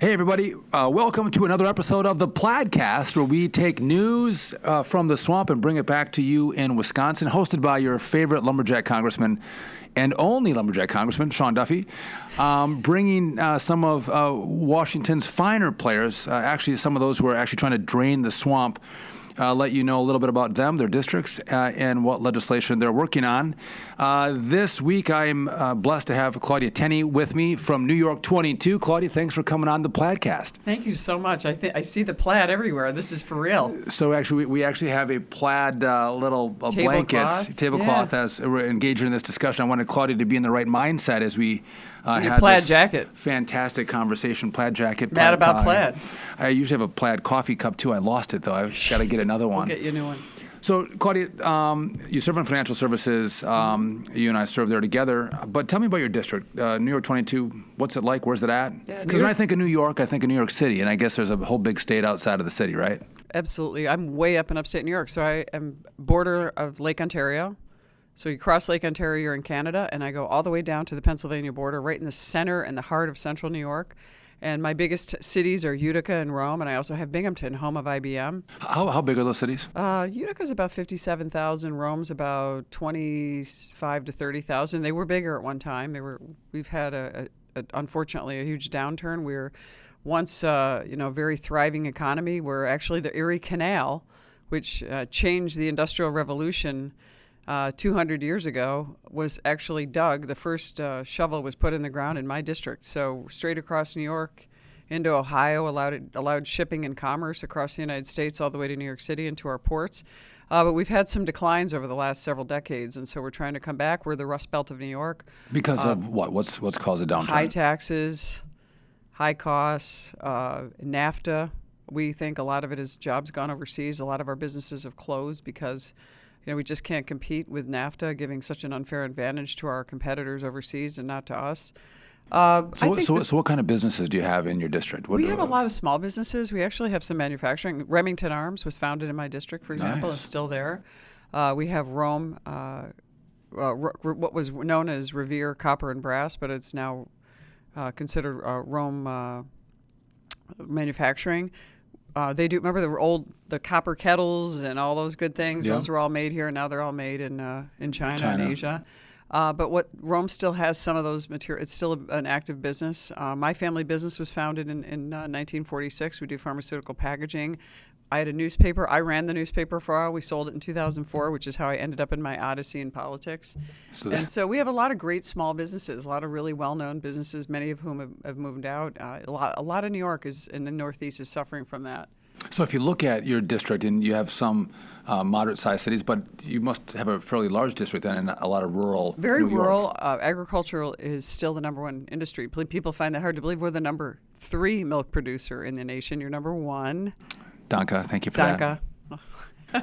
Hey, everybody. Welcome to another episode of the Plaidcast, where we take news from the swamp and bring it back to you in Wisconsin, hosted by your favorite lumberjack congressman and only lumberjack congressman, Sean Duffy, bringing some of Washington's finer players, actually some of those who are actually trying to drain the swamp, let you know a little bit about them, their districts, and what legislation they're working on. This week, I'm blessed to have Claudia Tenney with me from New York 22. Claudia, thanks for coming on the Plaidcast. Thank you so much. I see the plaid everywhere. This is for real. So actually, we actually have a plaid little tablecloth as we're engaging in this discussion. I wanted Claudia to be in the right mindset as we had plaid this jacket. Fantastic conversation. Plaid jacket. Mad about tie. plaid. I usually have a plaid coffee cup too. I lost it though. I've got to get another one. We'll get you a new one. So, Claudia, you serve in financial services. You and I serve there together. But tell me about your district, New York 22. What's it like? Where's it at? Because when I think of New York, I think of New York City, and I guess there's a whole big state outside of the city, right? Absolutely. I'm way up in upstate New York, so I am border of Lake Ontario. So you cross Lake Ontario, you're in Canada, and I go all the way down to the Pennsylvania border, right in the center and the heart of central New York. And my biggest cities are Utica and Rome, and I also have Binghamton, home of IBM. How big are those cities? Utica's about 57,000. Rome's about 25 to 30,000. They were bigger at one time. We've had unfortunately a huge downturn. We're once very thriving economy. We're actually the Erie Canal, which changed the Industrial Revolution 200 years ago, was actually dug. The first shovel was put in the ground in my district. So straight across New York into Ohio, allowed shipping and commerce across the United States all the way to New York City and to our ports. But we've had some declines over the last several decades, and so we're trying to come back. We're the Rust Belt of New York. Because of what? What's caused a downturn? High taxes, high costs, NAFTA. We think a lot of it is jobs gone overseas. A lot of our businesses have closed because we just can't compete with NAFTA, giving such an unfair advantage to our competitors overseas and not to us. So what kind of businesses do you have in your district? We have a lot of small businesses. We actually have some manufacturing. Remington Arms was founded in my district, for example, Nice. is still there. We have Rome, what was known as Revere Copper and Brass, but it's now considered Rome Manufacturing. They do. Remember the copper kettles and all those good things? Yeah. Those were all made here. Now they're all made in China and Asia. But what Rome still has some of those materials. It's still an active business. My family business was founded in 1946. We do pharmaceutical packaging. I had a newspaper. I ran the newspaper for a while. We sold it in 2004, which is how I ended up in my odyssey in politics. So we have a lot of great small businesses, a lot of really well-known businesses, many of whom have moved out. A lot of New York in the Northeast is suffering from that. So if you look at your district, and you have some moderate-sized cities, but you must have a fairly large district then, and a lot of rural Very New York. rural. Agricultural is still the number one industry. People find that hard to believe. We're the number 3 milk producer in the nation. You're number 1. Danka, thank you for that.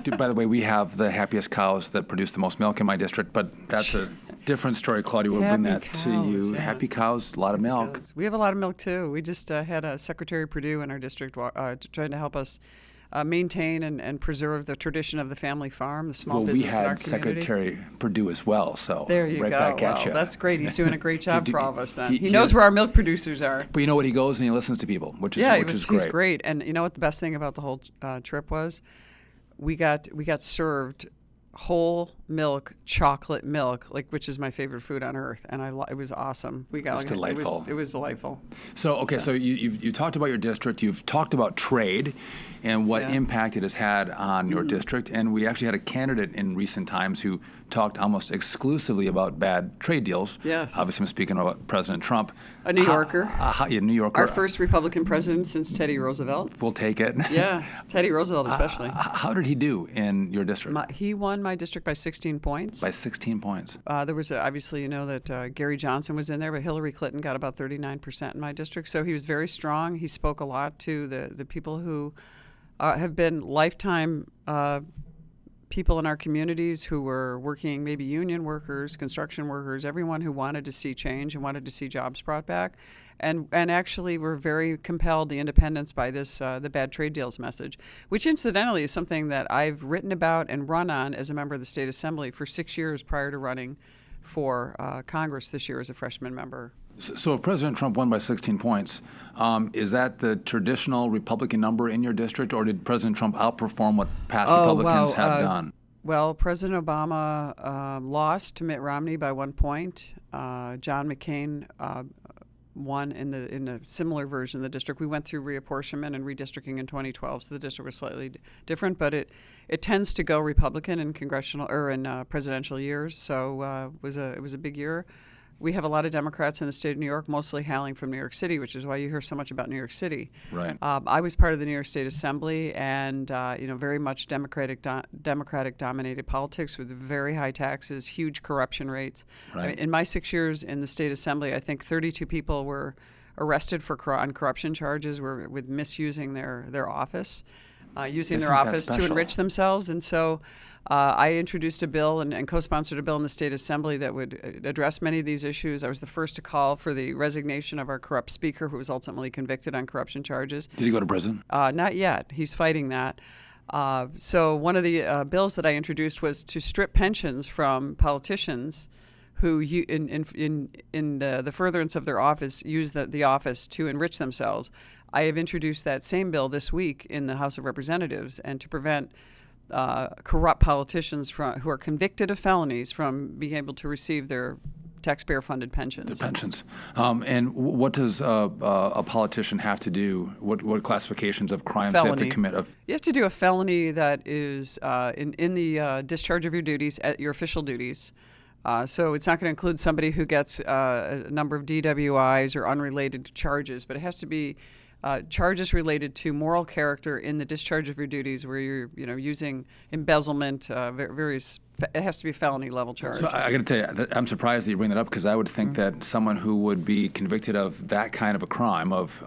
Dude, by the way, we have the happiest cows that produce the most milk in my district, but that's a different story, Claudia. We'll bring that to you. Yeah. Happy cows, a lot of milk. We have a lot of milk, too. We just had a Secretary Perdue in our district trying to help us maintain and preserve the tradition of the family farm, the small business in our community. We had Secretary Perdue as well, so there you right go. back at you. That's great. He's doing a great job for all of us then. He knows where our milk producers are. But you know what? He goes and he listens to people, which is great. He's great. And you know what the best thing about the whole trip was? We got served whole milk, chocolate milk, which is my favorite food on earth, and it was awesome. It's delightful. It was delightful. So you talked about your district. You've talked about trade and what impact it has had on your district. And we actually had a candidate in recent times who talked almost exclusively about bad trade deals. Yes. Obviously, I'm speaking about President Trump. A New Yorker. New Yorker. Our first Republican president since Teddy Roosevelt. We'll take it. Yeah, Teddy Roosevelt especially. How did he do in your district? He won my district by 16 points. By 16 points. There was obviously, that Gary Johnson was in there, but Hillary Clinton got about 39% in my district. So he was very strong. He spoke a lot to the people who have been lifetime people in our communities who were working, maybe union workers, construction workers, everyone who wanted to see change and wanted to see jobs brought back. And actually were very compelled, the independents, by this the bad trade deals message, which incidentally is something that I've written about and run on as a member of the State Assembly for 6 years prior to running for Congress this year as a freshman member. So if President Trump won by 16 points, is that the traditional Republican number in your district, or did President Trump outperform what past Republicans have done? Well, President Obama lost to Mitt Romney by 1 point. John McCain won in a similar version of the district. We went through reapportionment and redistricting in 2012, so the district was slightly different, but it tends to go Republican in congressional or in presidential years. So it was a big year. We have a lot of Democrats in the state of New York, mostly hailing from New York City, which is why you hear so much about New York City. Right. I was part of the New York State Assembly, and very much Democratic-dominated politics with very high taxes, huge corruption rates. Right. I mean, in my 6 years in the State Assembly, I think 32 people were arrested on corruption charges with misusing their office, using their office to enrich themselves, and so. I introduced a bill and co-sponsored a bill in the State Assembly that would address many of these issues. I was the first to call for the resignation of our corrupt speaker, who was ultimately convicted on corruption charges. Did he go to prison? Not yet. He's fighting that. So one of the bills that I introduced was to strip pensions from politicians who, in the furtherance of their office, use the office to enrich themselves. I have introduced that same bill this week in the House of Representatives, and to prevent corrupt politicians who are convicted of felonies from being able to receive their taxpayer-funded pensions. Their pensions. And what does a politician have to do? What classifications of crimes they have to commit? You have to do a felony that is in the discharge of your duties, at your official duties. So it's not going to include somebody who gets a number of DWIs or unrelated charges, but it has to be charges related to moral character in the discharge of your duties, where you're using embezzlement, various. It has to be a felony level charge. So I got to tell you, I'm surprised that you bring that up, because I would think that someone who would be convicted of that kind of a crime, of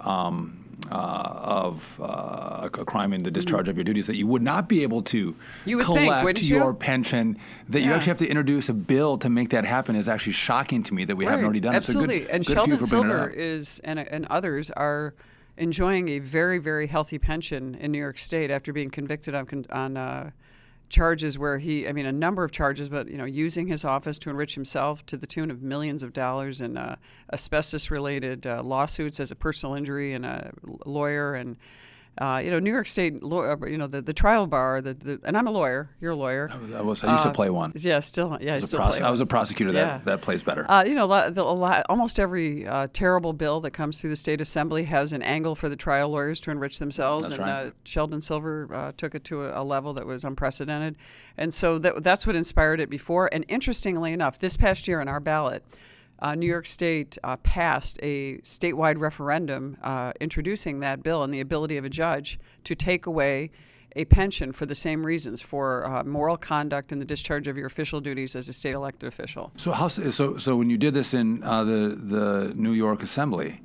a crime in the discharge of your duties, that you would not be able to collect your pension, that you actually have to introduce a bill to make that happen, is actually shocking to me that we haven't already done Absolutely. it. So and good Sheldon for you for bringing Silver it up. and others are enjoying a very, very healthy pension in New York State after being convicted on charges where a number of charges, but using his office to enrich himself to the tune of millions of dollars in asbestos-related lawsuits as a personal injury, and a lawyer, and New York State, the trial bar, and I'm a lawyer. You're a lawyer. I used to play one. Yeah, still play one. I was a prosecutor. That plays better. Almost every terrible bill that comes through the State Assembly has an angle for the trial lawyers to enrich themselves. That's and right. Sheldon Silver took it to a level that was unprecedented, and so that's what inspired it before. And interestingly enough, this past year on our ballot, New York State passed a statewide referendum introducing that bill and the ability of a judge to take away a pension for the same reasons, for moral conduct in the discharge of your official duties as a state elected official. So when you did this in the New York Assembly,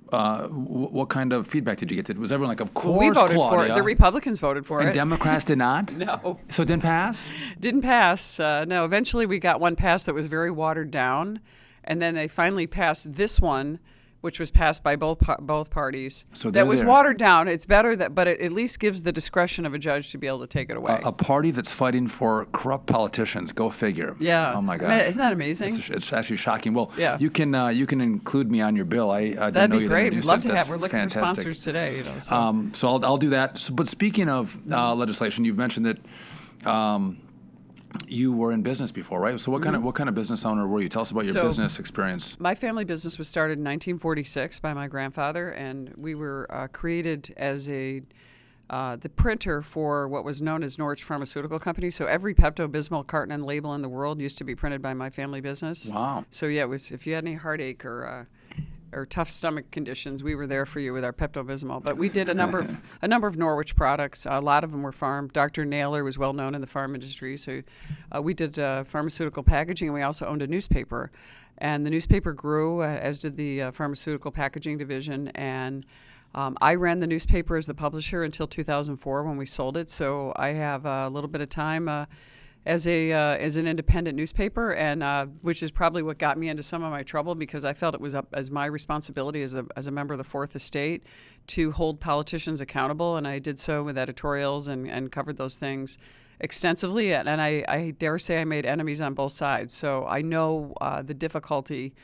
what kind of feedback did you get? Was everyone like, of course, we voted Claudia? for it. The Republicans voted for it. And Democrats did not? No. So it didn't pass? Didn't pass. No. Eventually we got one passed that was very watered down. And then they finally passed this one, which was passed by both parties. So that was watered down. It's better but it at least gives the discretion of a judge to be able to take it away. A party that's fighting for corrupt politicians. Go figure. Yeah. Oh my God. Isn't that amazing? It's actually shocking. Well, yeah. you can include me on your bill. I didn't That'd know be you great. We'd love to have. We're looking fantastic. for sponsors today. So I'll do that. So, but speaking of legislation, you've mentioned that. You were in business before, right? So what kind of business owner were you? Tell us about your business experience. My family business was started in 1946 by my grandfather, and we were created as the printer for what was known as Norwich Pharmaceutical Company. So every Pepto-Bismol carton and label in the world used to be printed by my family business. Wow. So yeah, it was, if you had any heartache or tough stomach conditions, we were there for you with our Pepto-Bismol. But we did a number of Norwich products. A lot of them were farm. Dr. Naylor was well known in the farm industry, so we did pharmaceutical packaging, and we also owned a newspaper. And the newspaper grew, as did the pharmaceutical packaging division. And I ran the newspaper as the publisher until 2004 when we sold it. So I have a little bit of time as an independent newspaper, and which is probably what got me into some of my trouble, because I felt it was up as my responsibility as a member of the Fourth Estate to hold politicians accountable, and I did so with editorials and covered those things extensively, and I dare say I made enemies on both sides. So I know the difficulty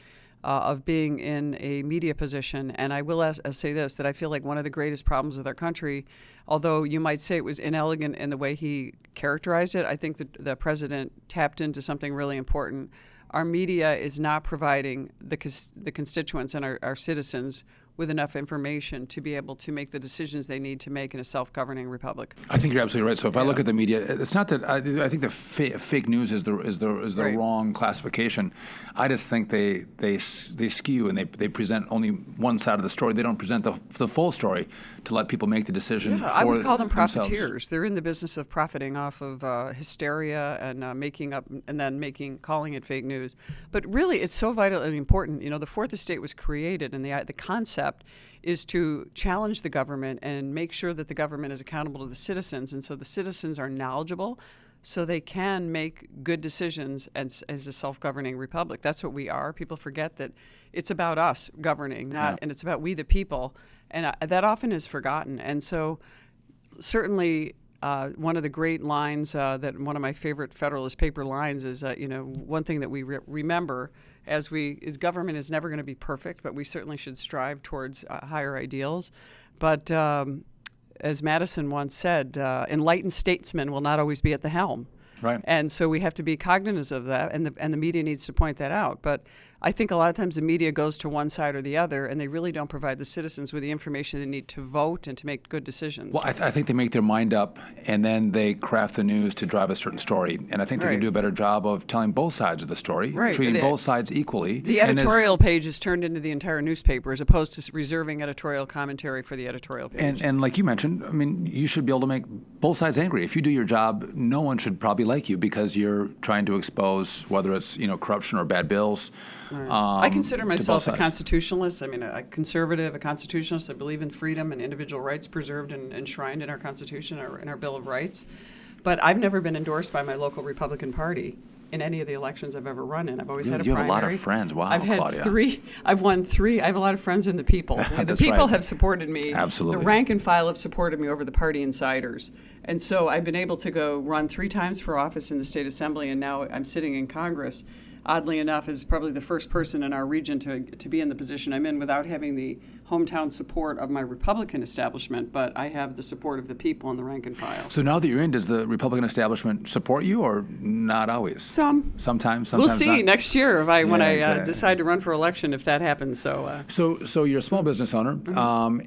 of being in a media position. And I will say this, that I feel like one of the greatest problems with our country, although you might say it was inelegant in the way he characterized it, I think that the president tapped into something really important. Our media is not providing the constituents and our citizens with enough information to be able to make the decisions they need to make in a self-governing republic. I think you're absolutely right. So if I look at the media, it's not that I think the fake news is the Right. wrong classification. I just think they skew and they present only one side of the story. They don't present the full story to let people make the decision. Yeah, for I would call them themselves. profiteers. They're in the business of profiting off of hysteria and making up and then calling it fake news. But really, it's so vitally important. You know, the Fourth Estate was created, and the concept is to challenge the government and make sure that the government is accountable to the citizens, and so the citizens are knowledgeable, so they can make good decisions as a self-governing republic. That's what we are. People forget that it's about us governing, and it's about we the people, and that often is forgotten. And so certainly one of the great lines that one of my favorite Federalist paper lines is, one thing that we remember is government is never going to be perfect, but we certainly should strive towards higher ideals. But as Madison once said, enlightened statesmen will not always be at the helm. Right. And so we have to be cognizant of that, and the media needs to point that out. But I think a lot of times the media goes to one side or the other, and they really don't provide the citizens with the information they need to vote and to make good decisions. Well, I think they make their mind up, and then they craft the news to drive a certain story. And I think they can Right. do a better job of telling both sides of the story, Right. treating both sides equally. The And as- editorial page is turned into the entire newspaper, as opposed to reserving editorial commentary for the editorial page. And like you mentioned, I mean, you should be able to make both sides angry. If you do your job, no one should probably like you because you're trying to expose whether it's corruption or bad bills. I consider to both myself a sides. constitutionalist. I mean, a conservative, a constitutionalist. I believe in freedom and individual rights preserved and enshrined in our Constitution, in our Bill of Rights. But I've never been endorsed by my local Republican Party in any of the elections I've ever run in. I've always had a You primary. have a lot of friends. Wow, I've had Claudia. 3. I've won 3. I have a lot of friends in the people. The That's people right. have supported me. Absolutely. The rank and file have supported me over the party insiders. And so I've been able to go run 3 times for office in the state assembly, and now I'm sitting in Congress. Oddly enough, is probably the first person in our region to be in the position I'm in without having the hometown support of my Republican establishment, but I have the support of the people in the rank and file. So now that you're in, does the Republican establishment support you or not always? Sometimes We'll see not. next year when I exactly. decide to run for election if that happens. So you're a small business owner,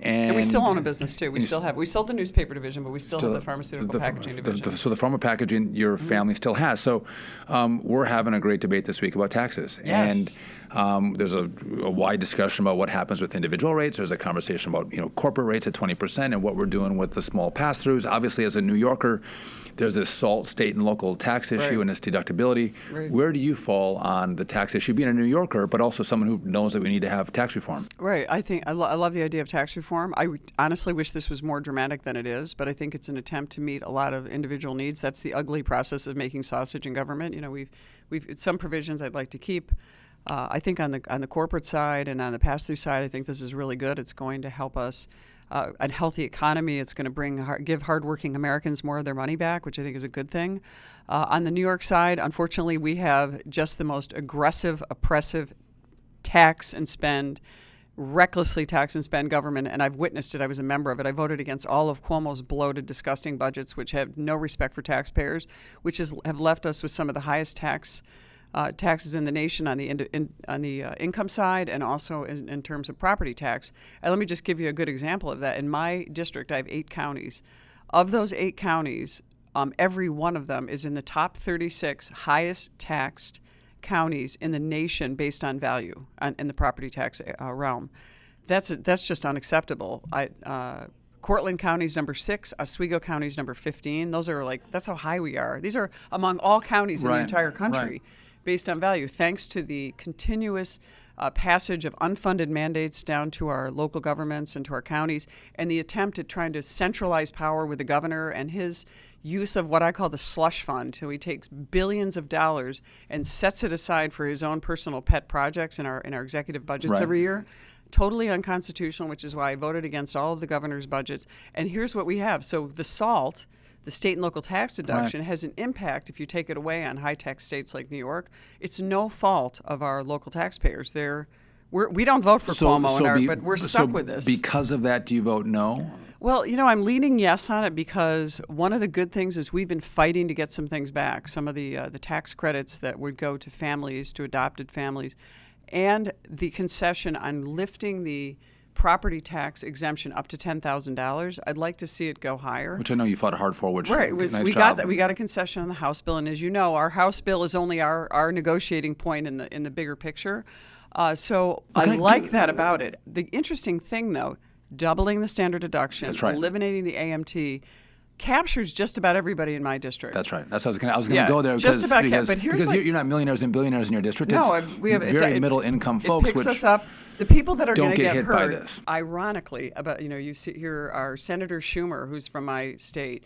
And we still own a business too. We sold the newspaper division, but we still have the pharmaceutical packaging division. So the pharma packaging your family still has. So we're having a great debate this week about taxes. Yes. And there's a wide discussion about what happens with individual rates. There's a conversation about corporate rates at 20% and what we're doing with the small pass-throughs. Obviously, as a New Yorker, there's this SALT, state and local tax issue, Right. and its dedeductibility. Right. Where do you fall on the tax issue, being a New Yorker, but also someone who knows that we need to have tax reform? Right. I think I love the idea of tax reform. I honestly wish this was more dramatic than it is, but I think it's an attempt to meet a lot of individual needs. That's the ugly process of making sausage in government. We've some provisions I'd like to keep. I think on the corporate side and on the pass-through side, I think this is really good. It's going to help us a healthy economy. It's going to give hardworking Americans more of their money back, which I think is a good thing. On the New York side, unfortunately, we have just the most aggressive, oppressive recklessly tax and spend government, and I've witnessed it. I was a member of it. I voted against all of Cuomo's bloated, disgusting budgets, which have no respect for taxpayers, which have left us with some of the highest taxes in the nation on the income side, and also in terms of property tax. And let me just give you a good example of that. In my district, I have 8 counties. Of those 8 counties, every one of them is in the top 36 highest taxed counties in the nation based on value in the property tax realm. That's just unacceptable. Cortland County's number 6, Oswego County's number 15. That's how high we are. These are among all counties in the entire country. Right. Based on value, thanks to the continuous passage of unfunded mandates down to our local governments and to our counties, and the attempt at trying to centralize power with the governor and his use of what I call the slush fund. So he takes billions of dollars and sets it aside for his own personal pet projects in our executive budgets Right. every year. Totally unconstitutional, which is why I voted against all of the governor's budgets. And here's what we have. So the SALT, the state and local tax deduction has an impact if you take it away on high-tax states like New York. It's no fault of our local taxpayers. We don't vote for Cuomo, but we're stuck with this. Because of that, do you vote no? Well, I'm leaning yes on it because one of the good things is we've been fighting to get some things back. Some of the tax credits that would go to families, to adopted families, and the concession on lifting the property tax exemption up to $10,000. I'd like to see it go higher. Which I know you fought hard for. Which right, nice we job. got a concession on the House bill, and as you know, our House bill is only our negotiating point in the bigger picture. So I like that about it. The interesting thing, though, doubling the standard deduction, That's right. eliminating the AMT, captures just about everybody in my district. That's right. That's what I was going to go there. Just about because but here's you're not millionaires and billionaires in your district. No, it's we have very middle income folks. It picks us up. The people that are going to get hit hurt, by this. ironically, you see here are Senator Schumer, who's from my state,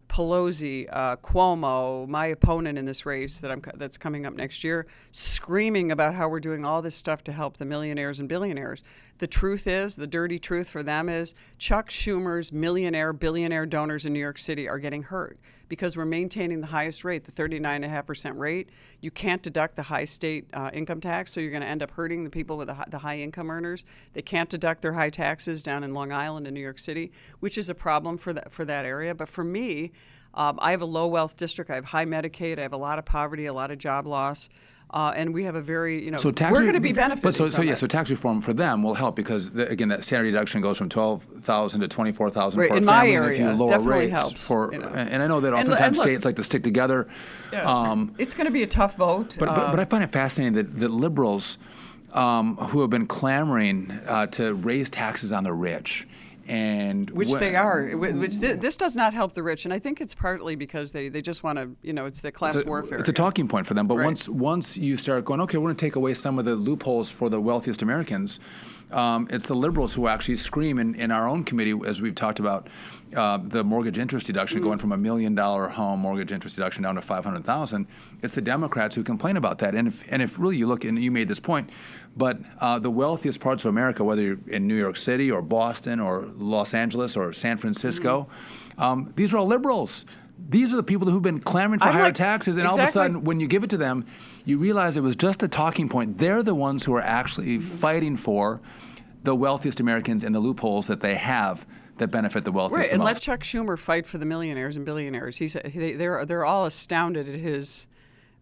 Pelosi, Cuomo, my opponent in this race that's coming up next year, screaming about how we're doing all this stuff to help the millionaires and billionaires. The truth is, the dirty truth for them is, Chuck Schumer's millionaire, billionaire donors in New York City are getting hurt because we're maintaining the highest rate, the 39.5% rate. You can't deduct the high state income tax, so you're going to end up hurting the people with the high income earners. They can't deduct their high taxes down in Long Island and New York City, which is a problem for that area. But for me, I have a low wealth district. I have high Medicaid. I have a lot of poverty, a lot of job loss. And we have a very, we're going to be benefiting from it. So tax reform for them will help because, again, that standard deduction goes from $12,000 to $24,000 for a family. In my area, if you lower definitely rates helps. And I know that oftentimes states like to stick together. Yeah. It's going to be a tough vote. But I find it fascinating that liberals who have been clamoring to raise taxes on the rich, they are. This does not help the rich, and I think it's partly because they just want to, it's the class warfare. It's a talking point for them, but right. once you start going, okay, we're going to take away some of the loopholes for the wealthiest Americans, it's the liberals who actually scream in our own committee, as we've talked about, the mortgage interest deduction going from $1 million home mortgage interest deduction down to $500,000. It's the Democrats who complain about that, and if really you look, and you made this point, but the wealthiest parts of America, whether you're in New York City or Boston or Los Angeles or San Francisco, these are all liberals. These are the people who've been clamoring for higher taxes, and all of a sudden, when you give it to them, you realize it was just a talking point. They're the ones who are actually fighting for the wealthiest Americans and the loopholes that they have that benefit the wealthiest. Right, and let Chuck Schumer fight for the millionaires and billionaires. They're all astounded at his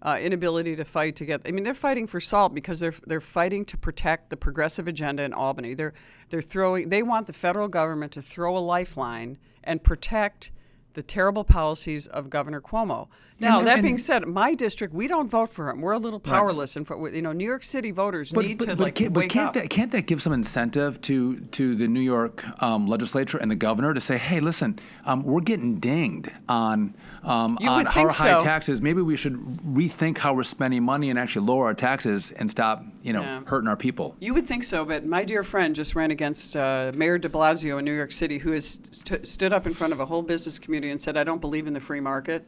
inability to fight to get. I mean, they're fighting for SALT because they're fighting to protect the progressive agenda in Albany. They want the federal government to throw a lifeline and protect the terrible policies of Governor Cuomo. Now, that being said, my district, we don't vote for him. We're a little powerless. Right. And New York City voters need to wake up. Can't that give some incentive to the New York legislature and the governor to say, hey, listen, we're getting dinged on our high taxes. Maybe we should rethink how we're spending money and actually lower our taxes and stop, hurting our people. You would think so, but my dear friend just ran against Mayor de Blasio in New York City, who has stood up in front of a whole business community and said, I don't believe in the free market.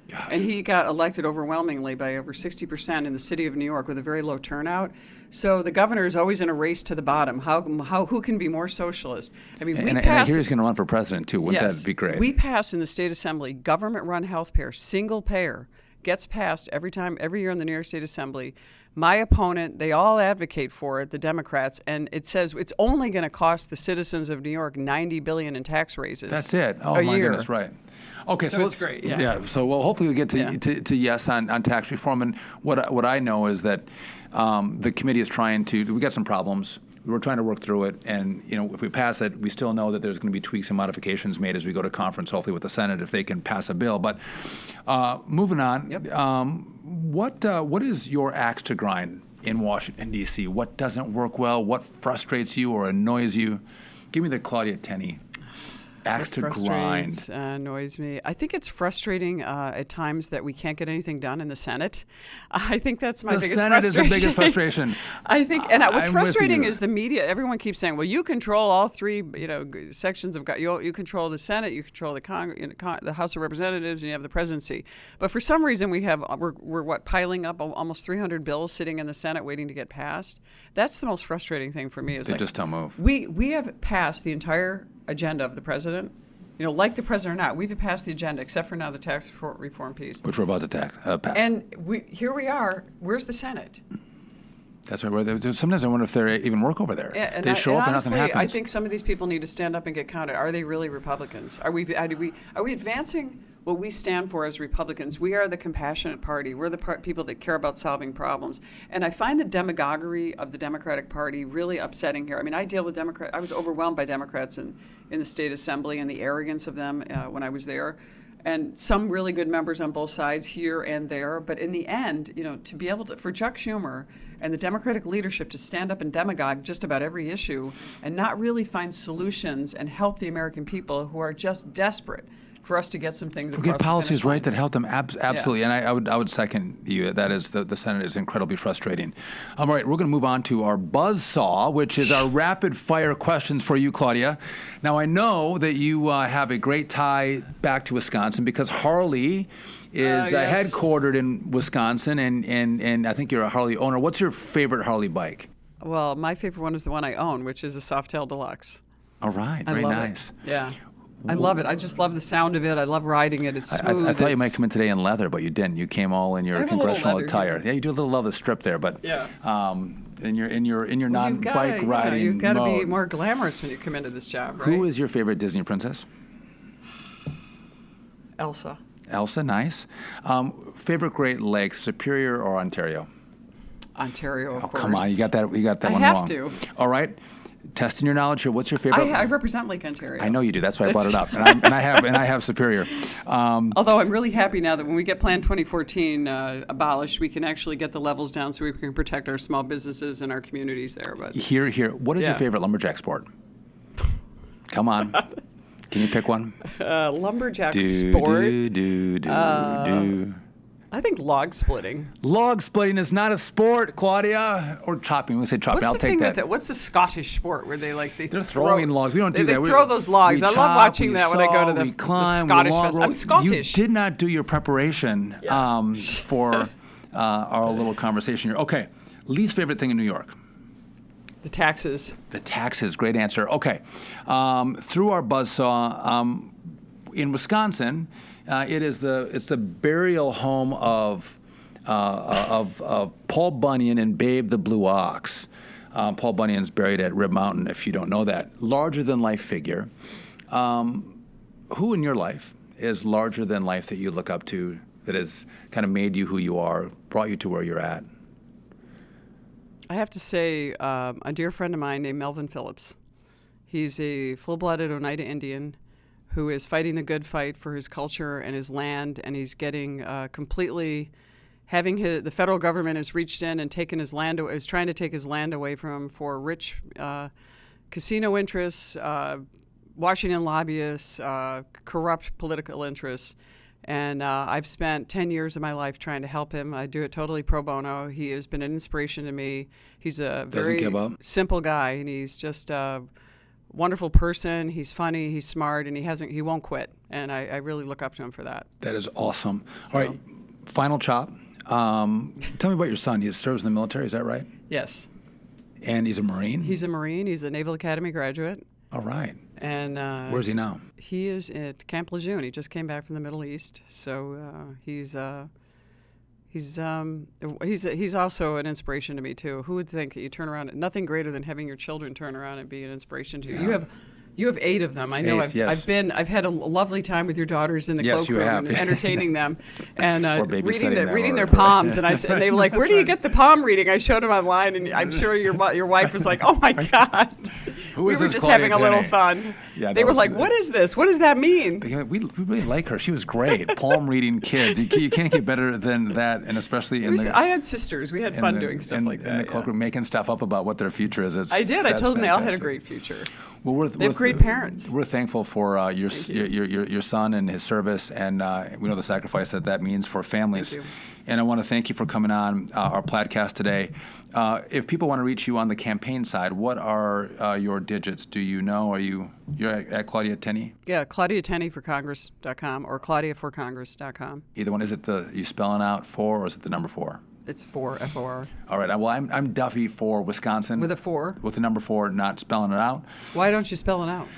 Gosh. And he got elected overwhelmingly by over 60% in the city of New York with a very low turnout. So the governor is always in a race to the bottom. Who can be more socialist? I mean, and I hear he's going to run for president too. Wouldn't that be great? We passed in the state assembly government-run health care, single payer, gets passed every year in the New York State Assembly. My opponent, they all advocate for it, the Democrats, and it says it's only going to cost the citizens of New York $90 billion in tax raises. That's it. Oh my goodness, right. Okay, so it's great. Yeah. So hopefully we'll get to yes on tax reform. And what I know is that the committee is trying to. We got some problems. We're trying to work through it, and if we pass it, we still know that there's going to be tweaks and modifications made as we go to conference, hopefully with the Senate, if they can pass a bill. But moving on, what is your axe to grind in Washington, D.C.? What doesn't work well? What frustrates you or annoys you? Give me the Claudia Tenney axe to grind. Annoys me. I think it's frustrating at times that we can't get anything done in the Senate. I think that's my biggest frustration. The Senate is the biggest frustration. I think, and what's frustrating is the media. Everyone keeps saying, "Well, you control all three, sections of you control the Senate, you control the the House of Representatives, and you have the presidency." But for some reason, we're piling up almost 300 bills sitting in the Senate waiting to get passed. That's the most frustrating thing for me. They just don't move. We have passed the entire agenda of the president, like the president or not, we've passed the agenda, except for now the tax reform piece. Which we're about to pass. And here we are. Where's the Senate? That's right. Sometimes I wonder if they even work over there. Yeah, They show up and honestly, nothing happens. I think some of these people need to stand up and get counted. Are they really Republicans? Are we advancing what we stand for as Republicans? We are the compassionate party. We're the people that care about solving problems. And I find the demagoguery of the Democratic Party really upsetting here. I mean, I deal with Democrats. I was overwhelmed by Democrats in the state assembly and the arrogance of them when I was there. And some really good members on both sides here and there. But in the end, to be able to, for Chuck Schumer and the Democratic leadership to stand up and demagogue just about every issue and not really find solutions and help the American people who are just desperate for us to get some things across Get the policies finish line. right that help them absolutely, Yeah. and I would second you. That is the Senate is incredibly frustrating. All right, we're going to move on to our buzzsaw, which is our rapid fire questions for you, Claudia. Now I know that you have a great tie back to Wisconsin because Harley is yes. headquartered in Wisconsin, and I think you're a Harley owner. What's your favorite Harley bike? Well, my favorite one is the one I own, which is a Softail Deluxe. All right, I very love nice. It. Yeah. I love it. I just love the sound of it. I love riding it. It's smooth. I thought you might come in today in leather, but you didn't. You came all in your have a little congressional leather attire. here. Yeah, you do a little leather strip there, but Yeah. in your non-bike riding You've got to mode. be more glamorous when you come into this job, right? Who is your favorite Disney princess? Elsa? Elsa, nice. Favorite Great Lakes, Superior or Ontario? Ontario, of course. Come on, you got that I one have wrong. to. All right, testing your knowledge here. What's your favorite? I represent Lake Ontario. I know you do. That's why I brought it up, and I have Superior. Although I'm really happy now that when we get Plan 2014 abolished, we can actually get the levels down so we can protect our small businesses and our communities there. But Here. What is your Yeah. favorite lumberjack sport? Come on, can you pick one? lumberjack sport. Do. I think log splitting. Log splitting is not a sport, Claudia. Or chopping. We say chopping. What's I'll the take thing that. with it? What's the Scottish sport where they They're throwing logs. We don't do they that. We throw those logs. we I love chop, watching we that when I go to saw, the we climb, Scottish we log fest. roll. I'm Scottish. You did not do your preparation Yeah. for our little conversation here. Okay. Least favorite thing in New York? The taxes. The taxes. Great answer. Okay. Through our buzzsaw, in Wisconsin, it's the burial home of Paul Bunyan and Babe the Blue Ox. Paul Bunyan's buried at Rib Mountain, if you don't know that. Larger than life figure. Who in your life is larger than life that you look up to, that has kind of made you who you are, brought you to where you're at? I have to say, a dear friend of mine named Melvin Phillips. He's a full-blooded Oneida Indian who is fighting the good fight for his culture and his land, and he's getting completely having the federal government has reached in and taken his land, is trying to take his land away from him for rich casino interests, Washington lobbyists, corrupt political interests. And I've spent 10 years of my life trying to help him. I do it totally pro bono. He has been an inspiration to me. He's a very simple guy, and he's just a wonderful person. He's funny, he's smart, and he won't quit. And I really look up to him for that. That is awesome. All right, final chop. Tell me about your son. He serves in the military, is that right? Yes. And he's a Marine? He's a Marine. He's a Naval Academy graduate. All right. And where's he now? He is at Camp Lejeune. He just came back from the Middle East, so he's also an inspiration to me too. Who would think that you turn around? Nothing greater than having your children turn around and be an inspiration to you. Yeah. You have 8 of them. I know. Eight, yes. I've had a lovely time with your daughters in the Yes, you cloakroom have. and entertaining them and babysitting reading them their palms. And they were like, "Where do you get the palm reading?" I showed them online, and I'm sure your wife was like, "Oh my God." Who we is were this just Claudia having a little Tenney? fun. Yeah, they were like, "What is this? What does that mean?" We really like her. She was great. Palm reading kids. You can't get better than that, and especially I had sisters. We had fun doing stuff like that. In the cloakroom, making stuff up about what their future is. I did. I told them they all had a great future. Well, they have great parents. We're thankful for your son and his service, and we know the sacrifice that means for families. Thank you. And I want to thank you for coming on our Plaidcast today. If people want to reach you on the campaign side, what are your digits? Do you know? You're at Claudia Tenney? Yeah, ClaudiaTenneyForCongress.com or ClaudiaForCongress.com. Either one. Is it you spelling out 4 or is it the number 4? It's 4, F-O-R. All right. Well, I'm Duffy for Wisconsin. With a 4? With the number 4, not spelling it out. Why don't you spell it out?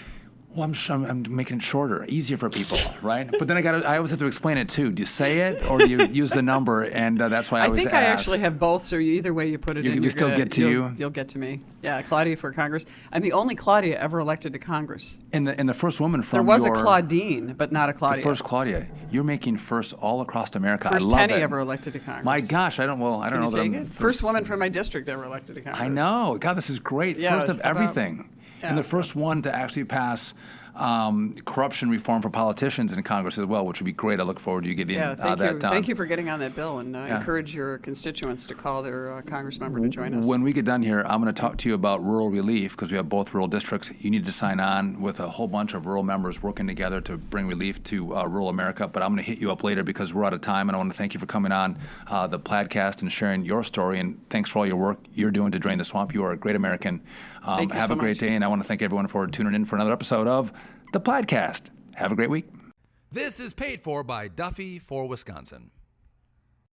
Well, I'm making it shorter, easier for people, right? But then I always have to explain it too. Do you say it or do you use the number? And that's why I always think ask. I actually have both, so either way you put it in, you still get to you? You'll get to me. Yeah, Claudia for Congress. I'm the only Claudia ever elected to Congress. And the first woman There from was a Claudine, but not a Claudia. The first Claudia. You're making first all across America. First I love Tenney it. ever elected to Congress. My gosh, I don't know Can that you take I'm it? First woman from my district ever elected to Congress. I know. God, this is great. Yeah, First it's of about- everything. And the first one to actually pass corruption reform for politicians in Congress as well, which would be great. I look forward to you getting Yeah, that thank you. done. Thank you for getting on that bill, and encourage your constituents to call their Congress member to join us. When we get done here, I'm going to talk to you about rural relief because we have both rural districts. You need to sign on with a whole bunch of rural members working together to bring relief to rural America. But I'm going to hit you up later because we're out of time, and I want to thank you for coming on the Plaidcast and sharing your story. And thanks for all your work you're doing to drain the swamp. You are a great American. Thank you have so a great much. day, and I want to thank everyone for tuning in for another episode of the Plaidcast. Have a great week. This is paid for by Duffy for Wisconsin.